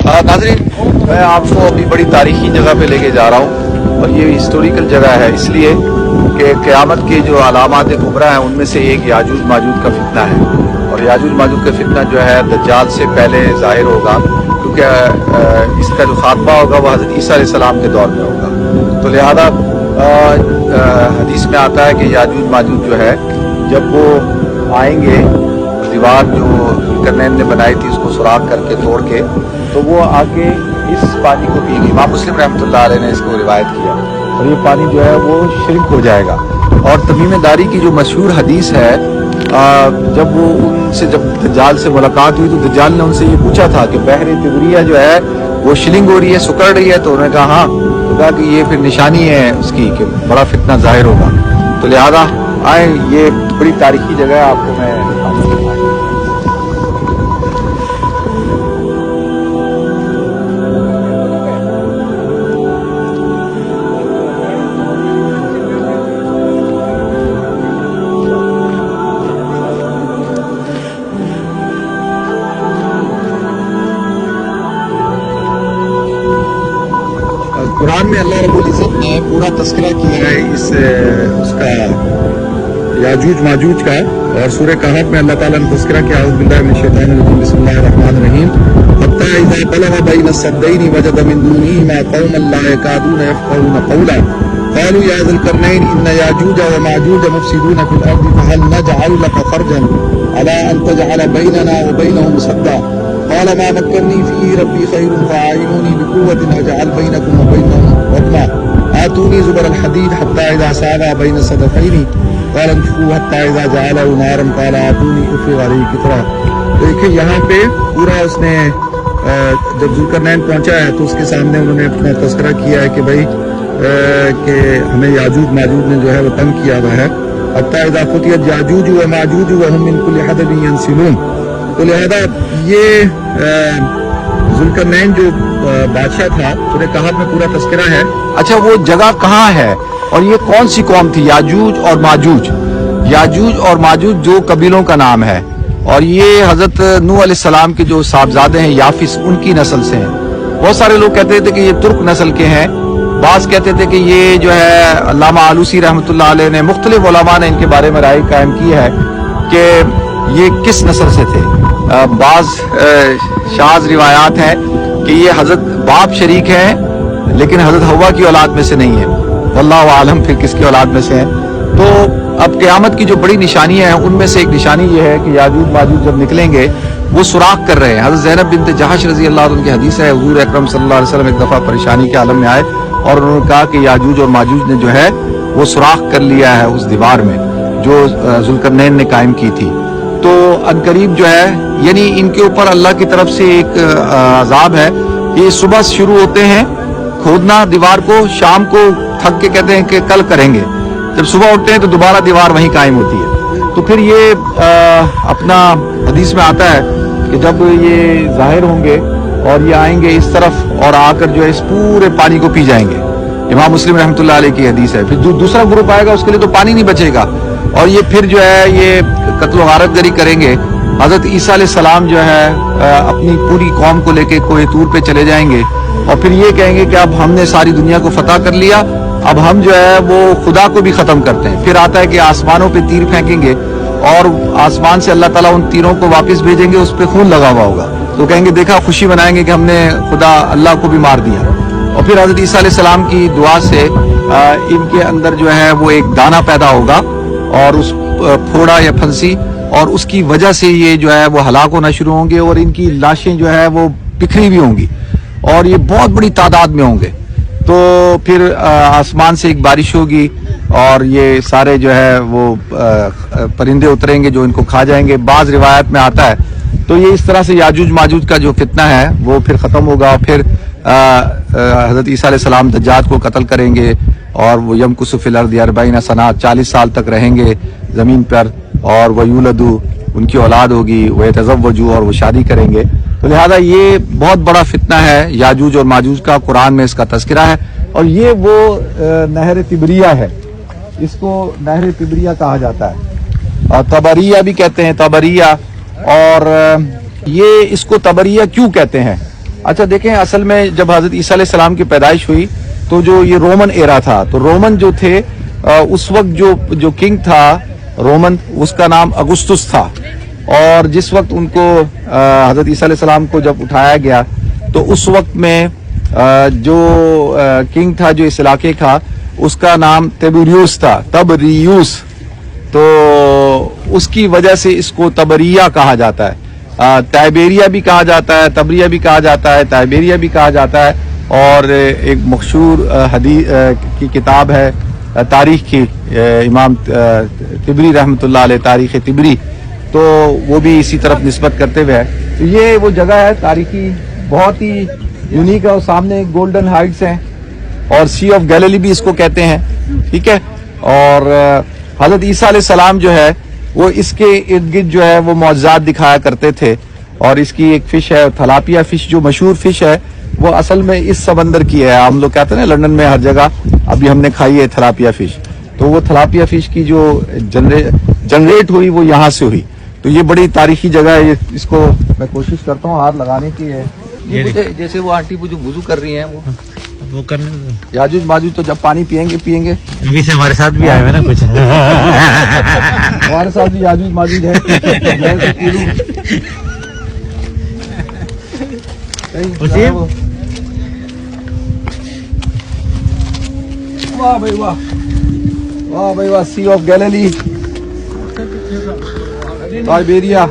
नाज़रीन, मैं आपको अभी बड़ी तारीखी जगह पे लेके जा रहा हूँ और ये हिस्टोरिकल जगह है इसलिए कि क़यामत के जो अलामात कुबरा हैं उनमें से एक याजूज माजूज का फितना है। और याजूज माजूज का फितना जो है दज्जाल से पहले ज़ाहिर होगा, क्योंकि इसका जो खात्मा होगा वह हज़रत ईसा अलैहिस्सलाम के दौर में होगा। तो लिहाजा हदीस में आता है कि याजूज माजूज जो है जब वो आएंगे, दीवार जो ज़ुल्करनैन ने बनाई थी उसको सुराख करके तोड़ के, तो वो आके इस पानी को पिएंगे। इमाम मुस्लिम रहमतुल्लाह अलैह ने इसको रिवायत किया और ये पानी जो है वो श्रिंक हो जाएगा। और तमीम दारी की जो मशहूर हदीस है, जब वो उनसे जब दज्जाल से मुलाकात हुई तो दज्जाल ने उनसे ये पूछा था कि बहर तिबरिया जो है वो शिलिंग हो रही है, सुकड़ रही है। तो उन्होंने कहा हाँ। तो कहा कि ये फिर निशानी है उसकी कि बड़ा फितना जाहिर होगा। तो लिहाजा आए, ये बड़ी तारीखी जगह है, आपको मैं कुरान में अल्लाह रब्बुल इज़्ज़त ने पूरा तस्करा किया है इस उसका याजूज माजूज का। और सूरह कहफ में अल्लाह ताला ने तस्करा किया, औज़ु बिल्लाहि मिनश शैतानिर रजीम, बिस्मिल्लाहिर रहमानिर रहीम। हत्ता इज़ा बलग़ बैन अस्सद्दैनि वजद मिन दूनिहिमा क़ौमन ला यकादून यफ़क़हून क़ौला क़ालू या ज़ुल्करनैन इन्न याजूज व माजूज मुफ़्सिदून फ़िल अर्दि फ़हल नजअलु लक ख़रजन अला अन तजअल बैनना व बैनहुम सद्दा क़ाल मा मक्कन्नी फ़ीहि रब्बी ख़ैरुन फ़अअइनूनी बिक़ुव्वतिन अजअल बैनकुम व बैनहुम रदमा आतूनी ज़ुबरल हदीद हत्ता इज़ा सावा बैन सदफ़ैनि क़ाल इंफ़ुक़ू हत्ता इज़ा जअलहु नारन क़ाल आतूनी उफ़्रिग़ अलैहि क़ित्रा। देखिए यहाँ पे पूरा उसने जब ज़ुल्करनैन पहुँचा है तो उसके सामने उन्होंने अपना तस्करा किया है कि भाई कि हमें याजूज माजूज ने जो है वो तंग किया हुआ है। हत्ता इज़ा फ़ुतियत याजूज व माजूज व हुम मिन कुल्लि हदबिन यंसिलून। तो लिहाजा ये ज़ुल्करनैन जो बादशाह था, सूरह कहफ में पूरा तस्करा है। अच्छा, वो जगह कहाँ है और ये कौन सी कौम थी? याजूज और माजूज, याजूज और माजूज जो कबीलों का नाम है। और ये हजरत नूह अलैहिस्सलाम के जो साहबजादे हैं याफिस, उनकी नस्ल से हैं। बहुत सारे लोग कहते थे कि ये तुर्क नस्ल के हैं, बाज़ कहते थे कि ये जो है अल्लामा आलूसी रहमतुल्लाह अलैह ने, मुख्तलिफ उलमा ने इनके बारे में राय कायम की है कि ये किस नस्ल से थे। बाज़ शाज़ रिवायात हैं कि ये हजरत बाप शरीक हैं लेकिन हजरत हव्वा की औलाद में से नहीं है। वल्लाहु आलम फिर किसकी औलाद में से हैं। तो अब क़यामत की जो बड़ी निशानियां हैं उनमें से एक निशानी ये है कि याजूज माजूज जब निकलेंगे वो सुराख कर रहे हैं। हजरत ज़ैनब बिन्त जहश रज़ी अल्लाह अन्हा की हदीस है, हुज़ूर अकरम सल्लल्लाहु अलैहि वसल्लम एक दफ़ा परेशानी के आलम में आए और उन्होंने कहा कि याजूज और माजूज ने जो है वो सुराख कर लिया है उस दीवार में जो ज़ुल्करनैन ने कायम की थी। तो अनकरीब जो है, यानी इनके ऊपर अल्लाह की तरफ से एक अज़ाब है। ये सुबह शुरू होते हैं खोदना दीवार को, शाम को थक के कहते हैं कि कल करेंगे। जब सुबह उठते हैं तो दोबारा दीवार वहीं कायम होती है। तो फिर ये अपना हदीस में आता है कि जब ये जाहिर होंगे और ये आएंगे इस तरफ और आकर जो है इस पूरे पानी को पी जाएंगे। इमाम मुस्लिम रहमतुल्लाह अलैह की हदीस है। फिर दूसरा ग्रुप आएगा, उसके लिए तो पानी नहीं बचेगा और ये फिर जो है ये कत्ल व गारतगरी करेंगे। हजरत ईसा अलैहिस्सलाम जो है अपनी पूरी कौम को लेके कोहे तूर पे चले जाएंगे और फिर ये कहेंगे कि अब हमने सारी दुनिया को फतह कर लिया, अब हम जो है वो खुदा को भी खत्म करते हैं। फिर आता है कि आसमानों पे तीर फेंकेंगे और आसमान से अल्लाह ताला उन तीरों को वापस भेजेंगे, उस पे खून लगा हुआ होगा। तो कहेंगे देखा, खुशी मनाएंगे कि हमने खुदा अल्लाह को भी मार दिया। और फिर हजरत ईसा अलैहिस्सलाम की दुआ से इनके अंदर जो है वो एक दाना पैदा होगा और उस फोड़ा या फंसी, और उसकी वजह से ये जो है वो हलाक होना शुरू होंगे और इनकी लाशें जो है वो बिखरी भी होंगी और ये बहुत बड़ी तादाद में होंगे। तो फिर आसमान से एक बारिश होगी और ये सारे जो है वो परिंदे उतरेंगे जो इनको खा जाएंगे। बाज़ रिवायत में आता है। तो ये इस तरह से याजूज माजूज का जो फितना है वो फिर ख़त्म होगा। फिर हज़रत ईसा अलैहिस्सलाम दज्जाल को कत्ल करेंगे और वो यमकुसु फिल अर्दि 40 सना, 40 साल तक रहेंगे ज़मीन पर और वयूलदू, उनकी औलाद होगी, वह तज़व्वजू, और वो शादी करेंगे। तो लिहाजा ये बहुत बड़ा फितना है याजूज और माजूज का, कुरान में इसका तज़किरा है। और ये वो नहर तिबरिया है, इसको नहर तिबरिया कहा जाता है और तबरिया भी कहते हैं, तबरिया। और ये इसको तबरिया क्यों कहते हैं? اچھا دیکھیں اصل میں جب حضرت عیسیٰ علیہ السلام کی پیدائش ہوئی تو جو یہ رومن ایرا تھا تو رومن جو تھے اس وقت جو کنگ تھا رومن اس کا نام اگستس تھا اور جس وقت ان کو حضرت عیسیٰ علیہ السلام کو جب اٹھایا گیا تو اس وقت میں جو کنگ تھا جو اس علاقے کا اس کا نام تبریوس تھا تبریوس تو اس کی وجہ سے اس کو تبریہ کہا جاتا ہے تائبیریا بھی کہا جاتا ہے تبریہ بھی کہا جاتا ہے تائبیریا بھی کہا جاتا ہے اور ایک مشہور حدیث کی کتاب ہے تاریخ کی امام طبری رحمۃ اللہ علیہ تاریخ طبری تو وہ بھی اسی طرف نسبت کرتے ہوئے ہے تو یہ وہ جگہ ہے تاریخی بہت ہی یونیک ہے اور سامنے گولڈن ہائٹس ہیں اور سی آف گیلیلی بھی اس کو کہتے ہیں ٹھیک ہے اور حضرت عیسیٰ علیہ السلام جو ہے وہ اس کے ارد گرد جو ہے وہ معجزات دکھایا کرتے تھے اور اس کی ایک فش ہے تھلاپیا فش جو مشہور فش ہے وہ اصل میں اس سمندر کی ہے ہم لوگ کہتے ہیں نا لندن میں ہر جگہ ابھی ہم نے کھائی ہے تھلاپیا فش تو وہ تھلاپیا فش کی جو جنریٹ ہوئی وہ یہاں سے ہوئی تو یہ بڑی تاریخی جگہ ہے اس کو میں کوشش کرتا ہوں ہاتھ لگانے کی ہے جیسے وہ آنٹی وہ جو وضو کر رہی ہیں وہ کرنے یاجوج ماجوج تو جب پانی پیئیں گے ابھی سے ہمارے ساتھ بھی آئے ہوئے نا کچھ ہمارے ساتھ بھی یاجوج ماجوج ہے واہ بھائی واہ واہ بھائی واہ سی آف گیلیلی تائبیریا